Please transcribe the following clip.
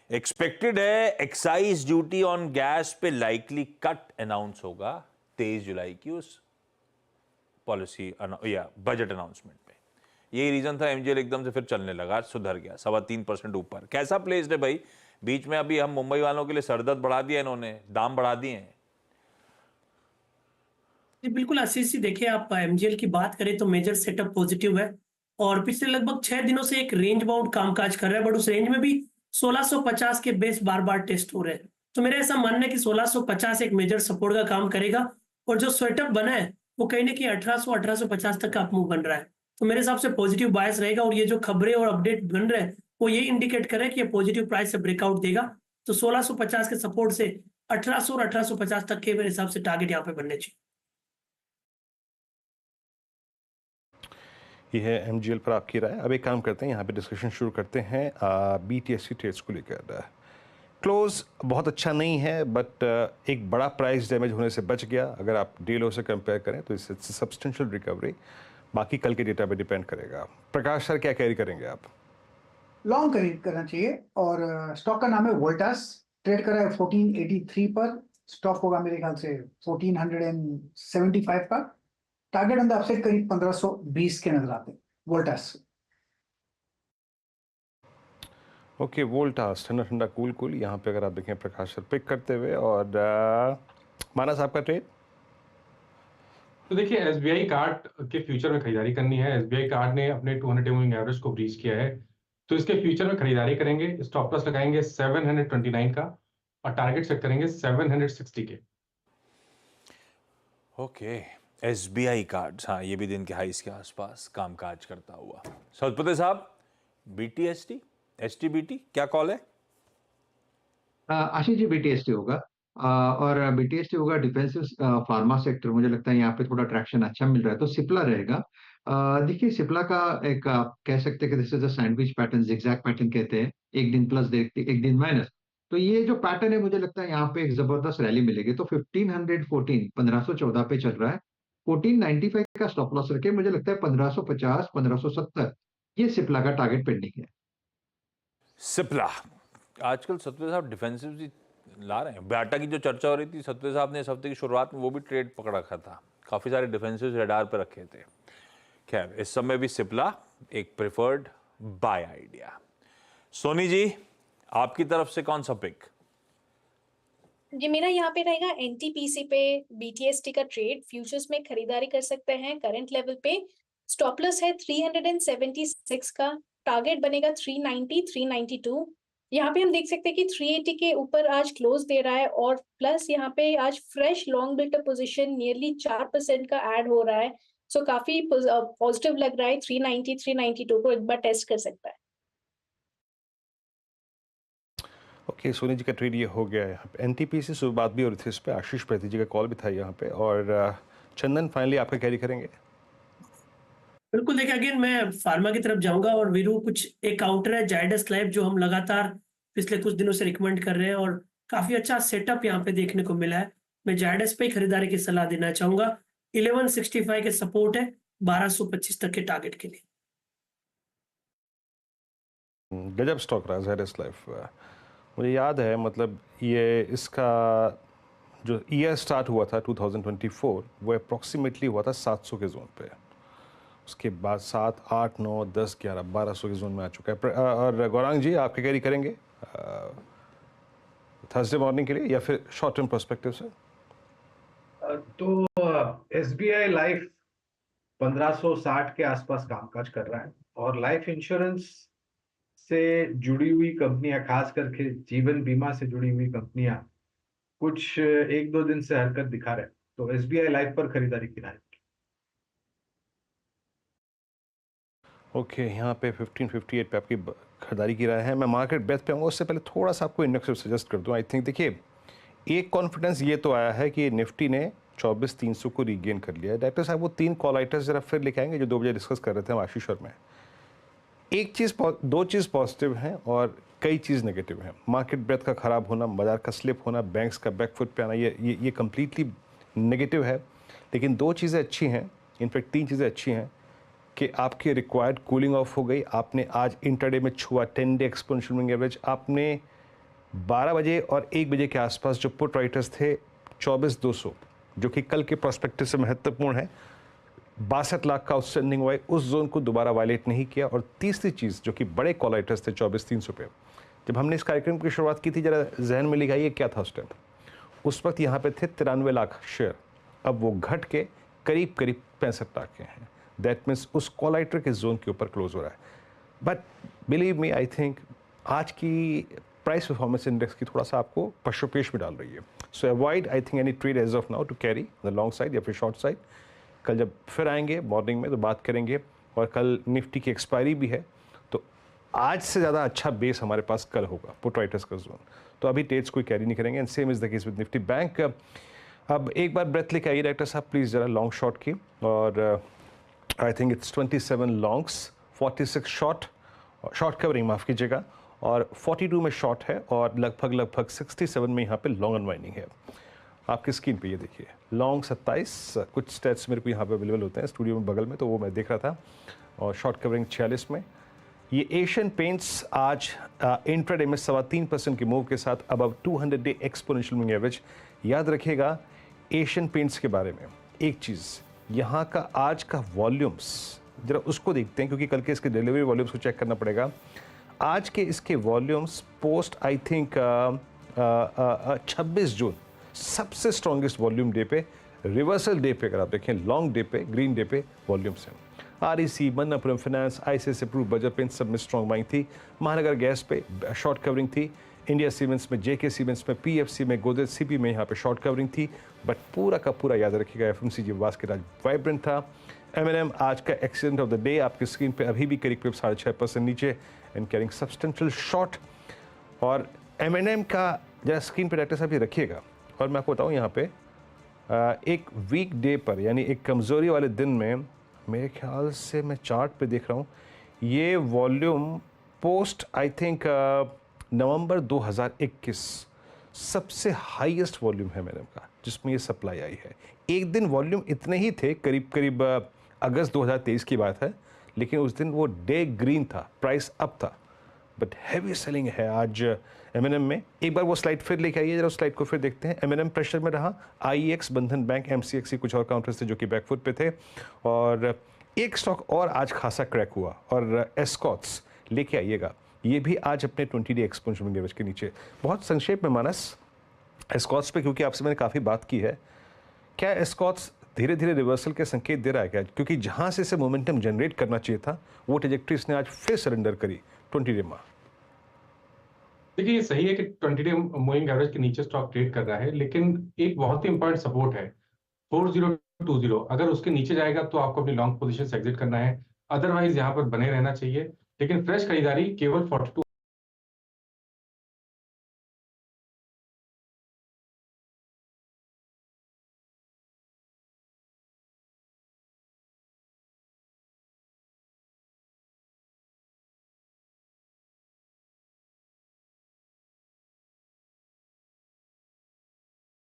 Expected है excise duty on gas पे likely cut announce होगा 23 जुलाई की उस पॉलिसी या बजट अनाउंसमेंट पे। यही रीजन था, एमजीएल एकदम से फिर चलने लगा, सुधर गया 3.25% ऊपर। कैसा प्लेस्ड है भाई? बीच में अभी हम मुंबई वालों के लिए सरदर्द बढ़ा दिया इन्होंने, दाम बढ़ा दिए हैं। जी बिल्कुल आशीष जी, देखिए आप एमजीएल की बात करें तो मेजर सेटअप पॉजिटिव है और पिछले लगभग 6 दिनों से एक रेंज बाउंड कामकाज कर रहा है, बट उस रेंज में भी 1650 के बेस बार-बार टेस्ट हो रहे हैं। तो मेरा ऐसा मानना है कि 1650 एक मेजर सपोर्ट का काम करेगा और जो सेटअप बना है वो कहीं न कहीं 1800-1850 तक का अप मूव बन रहा है। तो मेरे हिसाब से पॉजिटिव बायस रहेगा और ये जो खबरें और अपडेट बन रहे हैं वो ये इंडिकेट कर रहे हैं कि ये पॉजिटिव प्राइस से ब्रेकआउट देगा। तो 1650 के सपोर्ट से 1800 और 1850 तक के मेरे हिसाब से टारगेट यहाँ पे बनने चाहिए। ये है एमजीएल पर आपकी राय। अब एक काम करते हैं, यहाँ पे डिस्कशन शुरू करते हैं बीटीएससी ट्रेड्स को लेकर। क्लोज बहुत अच्छा नहीं है, बट एक बड़ा प्राइस डैमेज होने से बच गया। अगर आप डे लो से कंपेयर करें तो इससे सब्सटेंशियल रिकवरी। बाकी कल के डेटा पे डिपेंड करेगा। प्रकाश सर, क्या कैरी करेंगे आप? लॉन्ग खरीद करना चाहिए और स्टॉक का नाम है वोल्टास। ट्रेड कर रहा है 1483 पर। स्टॉक होगा मेरे ख्याल से 1475 का। टारगेट अंदर आपसे करीब 1520 के नजर आते हैं वोल्टास। ओके, वोल्टास ठंडा ठंडा कूल कूल यहाँ पे अगर आप देखें प्रकाश सर पिक करते हुए। और मानस आपका ट्रेड? तो देखिए, एसबीआई कार्ड के फ्यूचर में खरीदारी करनी है। एसबीआई कार्ड ने अपने 200 मूविंग एवरेज को ब्रीच किया है, तो इसके फ्यूचर में खरीदारी करेंगे। स्टॉप लॉस लगाएंगे 729 का और टारगेट सेट करेंगे 760 के। ओके, एसबीआई कार्ड, हाँ ये भी दिन के हाईस के आसपास कामकाज करता हुआ। सौदपते साहब, बीटीएसटी एसटीबीटी क्या कॉल है? आशीष जी, बीटीएसटी होगा और बीटीएसटी होगा डिफेंसिव फार्मा सेक्टर। मुझे लगता है यहाँ पे थोड़ा ट्रैक्शन अच्छा मिल रहा है, तो सिप्ला रहेगा। देखिए, सिप्ला का एक आप कह सकते हैं कि this is a sandwich pattern, zigzag pattern कहते हैं। एक दिन प्लस एक दिन माइनस। तो ये जो पैटर्न है, मुझे लगता है यहाँ पे एक जबरदस्त रैली मिलेगी। तो 1514 1514 पे चल रहा है। 1495 का स्टॉप लॉस रखे। मुझे लगता है 1550 1570 ये सिप्ला का टारगेट पेंडिंग है। सिप्ला आजकल सत्वे साहब डिफेंसिव जी ला रहे हैं। बाटा की जो चर्चा हो रही थी, सत्वे साहब ने इस हफ्ते की शुरुआत में वो भी ट्रेड पकड़ रखा था, काफी सारे डिफेंसिव रेडार पे रखे थे। खैर, इस समय भी सिप्ला एक preferred bye idea. Soni ji, आपकी तरफ से कौन सा पिक? जी मेरा यहाँ पे रहेगा एनटीपीसी पे बीटीएसटी का ट्रेड। फ्यूचर्स में खरीदारी कर सकते हैं करंट लेवल पे। स्टॉप लॉस है 376 का। टारगेट बनेगा 390 392। यहाँ पे हम देख सकते हैं कि 380 के ऊपर आज क्लोज दे रहा है और प्लस यहाँ पे आज fresh long built up position nearly 4% का ऐड हो रहा है। सो काफी पॉजिटिव लग रहा है। 390 392 को एक बार टेस्ट कर सकता है। ओके, सोनी जी का ट्रेड ये हो गया है। यहाँ पे एनटीपीसी से बात भी हो रही थी, इस पर आशीष प्रति जी का कॉल भी था यहाँ पे। और चंदन, फाइनली आपका कैरी करेंगे? बिल्कुल, देखिए अगेन मैं फार्मा की तरफ जाऊंगा और वीरू कुछ एक काउंटर है जायडस लाइफ जो हम लगातार पिछले कुछ दिनों से रिकमेंड कर रहे हैं और काफी अच्छा सेटअप यहाँ पे देखने को मिला है। मैं जायडस पे ही खरीदारी की सलाह देना चाहूंगा। 1165 के सपोर्ट है, 1225 तक के टारगेट के लिए। गजब स्टॉक रहा ज़ेडस लाइफ। मुझे याद है, मतलब ये इसका जो ईयर स्टार्ट हुआ था 2024 वो अप्रॉक्सीमेटली हुआ था 700 के जोन पे। उसके बाद 7, 8, 9, 10, 11, 1200 के जोन में आ चुका है। और गौरांग जी, आपके कैरी करेंगे थर्सडे मॉर्निंग के लिए या फिर शॉर्ट टर्म पर्सपेक्टिव से? तो एसबीआई लाइफ 1560 के आसपास कामकाज कर रहा है और लाइफ इंश्योरेंस से जुड़ी हुई कंपनियां, खास करके जीवन बीमा से जुड़ी हुई कंपनियां कुछ 1-2 दिन से हरकत दिखा रहे हैं, तो एसबीआई लाइफ पर खरीदारी की राय। ओके, यहाँ पे 1558 पे आपकी खरीदारी की राय है। मैं मार्केट बेथ पे आऊँगा, उससे पहले थोड़ा सा आपको इंडेक्स सजेस्ट कर दूँ। आई थिंक देखिए, एक कॉन्फिडेंस ये तो आया है कि निफ्टी ने 24,300 को रीगेन कर लिया है। डॉक्टर साहब, वो 3 कॉल आइटम्स जरा फिर लिखे आएंगे जो 2 बजे डिस्कस कर रहे थे हम आशीष और मैं। दो चीज़ पॉजिटिव हैं और कई चीज़ नेगेटिव हैं। मार्केट ब्रेथ का ख़राब होना, बाजार का स्लिप होना, बैंक्स का बैकफुट पे आना, ये कम्प्लीटली नेगेटिव है। लेकिन 2 चीज़ें अच्छी हैं, इनफैक्ट 3 चीज़ें अच्छी हैं कि आपकी रिक्वायर्ड कूलिंग ऑफ हो गई। आपने आज इंटरडे में छुआ 10 डे एक्सपोनेंशियल मूविंग एवरेज। आपने 12 बजे और 1 बजे के आसपास जो पुट राइटर्स थे 24,200, जो कि कल के प्रोस्पेक्टिव से महत्वपूर्ण है, 62 लाख का आउटस्टैंडिंग हुआ है, उस जोन को दोबारा वायलेट नहीं किया। और तीसरी चीज़ जो कि बड़े कॉल राइटर्स थे 24,300 पे, जब हमने इस कार्यक्रम की शुरुआत की थी, जरा जहन में लिखाइए क्या था उस टाइम। उस वक्त यहाँ पे थे 93 लाख शेयर, अब वो घट के करीब करीब 65 लाख के हैं। दैट मीन्स उस कॉल राइटर के जोन के ऊपर क्लोज हो रहा है। But believe me, I think आज की प्राइस परफॉर्मेंस इंडेक्स की थोड़ा सा आपको पशुपेश में डाल रही है। So avoid I think any trade as of now to carry the long side या फिर शॉर्ट साइड। कल जब फिर आएंगे मॉर्निंग में तो बात करेंगे, और कल निफ्टी की एक्सपायरी भी है, तो आज से ज़्यादा अच्छा बेस हमारे पास कल होगा पुट राइटर्स का जोन। तो अभी ट्रेड्स कोई कैरी नहीं करेंगे, and same is the case with Nifty bank. अब एक बार ब्रेथ लेके आइए डायरेक्टर साहब प्लीज़ ज़रा लॉन्ग शॉर्ट की, और I think it's 27 longs, 46 short covering माफ़ कीजिएगा, और 42 में शॉर्ट है, और लगभग 67 में यहाँ पे लॉन्ग अनवाइंडिंग है। आपकी स्क्रीन पे ये देखिए लॉन्ग 27, कुछ स्टेट्स मेरे को यहाँ पे अवेलेबल होते हैं स्टूडियो में बगल में, तो वो मैं देख रहा था, और शॉर्ट कवरिंग 46 में। ये एशियन पेंट्स आज इंट्राडे में 3.25% के मूव के साथ अब 200 डे एक्सपोनेंशियल मूविंग एवरेज। याद रखिएगा एशियन पेंट्स के बारे में एक चीज़, यहाँ का आज का वॉल्यूम्स जरा उसको देखते हैं, क्योंकि कल के इसके डिलीवरी वॉल्यूम्स को चेक करना पड़ेगा। आज के इसके volumes post I think 26 June सबसे स्ट्रॉन्गेस्ट वॉल्यूम डे पे, रिवर्सल डे पे अगर आप देखें, लॉन्ग डे पे, ग्रीन डे पे वॉल्यूम्स हैं। REC, Manappuram finance, ICICI pru, Bajaj paint सब में स्ट्रॉन्ग बाइंग थी। महानगर गैस पे शॉर्ट कवरिंग थी। इंडिया सीमेंट्स में, जेके सीमेंट्स में, पीएफसी में, गोदरेज सीपी में यहाँ पे शॉर्ट कवरिंग थी। बट पूरा का पूरा याद रखिएगा एफएमसीजी बास्केट आज वाइब्रेंट था। एमएनएम आज का एक्सीडेंट ऑफ द डे आपकी स्क्रीन पे अभी भी करीब 6.5% नीचे, एंड कैरिंग सब्सटेंशियल शॉर्ट। और एमएनएम का जरा स्क्रीन पे डायरेक्टर साहब ये रखिएगा, और मैं आपको बताऊँ यहाँ पे एक वीक डे पर, यानी एक कमज़ोरी वाले दिन में, मेरे ख्याल से मैं चार्ट पे देख रहा हूँ, ये volume post I think November 2021 सबसे हाईएस्ट वॉल्यूम है मैडम का, जिसमें ये सप्लाई आई है। एक दिन वॉल्यूम इतने ही थे, करीब अगस्त 2023 की बात है, लेकिन उस दिन वो डे ग्रीन था, प्राइस अप था, बट हैवी सेलिंग है आज एमएनएम में। एक बार वो स्लाइड फिर लेके आइए, जरा उस स्लाइड को फिर देखते हैं। एमएनएम प्रेशर में रहा, आईएक्स, बंधन बैंक, एमसीएक्सी कुछ और काउंटर्स थे जो कि बैकफुट पे थे, और एक स्टॉक और आज खासा क्रैक हुआ, और एस्कॉट्स लेके आइएगा, ये भी आज अपने 20 डे एक्सपोनेंशियल मूविंग एवरेज के नीचे। बहुत संक्षेप में मानस एस्कॉट्स पे, क्योंकि आपसे मैंने काफ़ी बात की है, क्या एस्कॉट्स धीरे धीरे रिवर्सल के संकेत दे रहा है क्या? क्योंकि जहां से इसे मोमेंटम जनरेट करना चाहिए था, वो ट्रेजेक्ट्री इसने आज फिर सरेंडर करी 20 डे में। देखिए ये सही है कि 20 डे मूविंग एवरेज के नीचे स्टॉक ट्रेड कर रहा है, लेकिन एक बहुत ही इंपॉर्टेंट सपोर्ट है 4020। अगर उसके नीचे जाएगा तो आपको अपनी लॉन्ग पोजीशन से एग्जिट करना है, अदरवाइज यहाँ पर बने रहना चाहिए। लेकिन फ्रेश खरीदारी केवल 42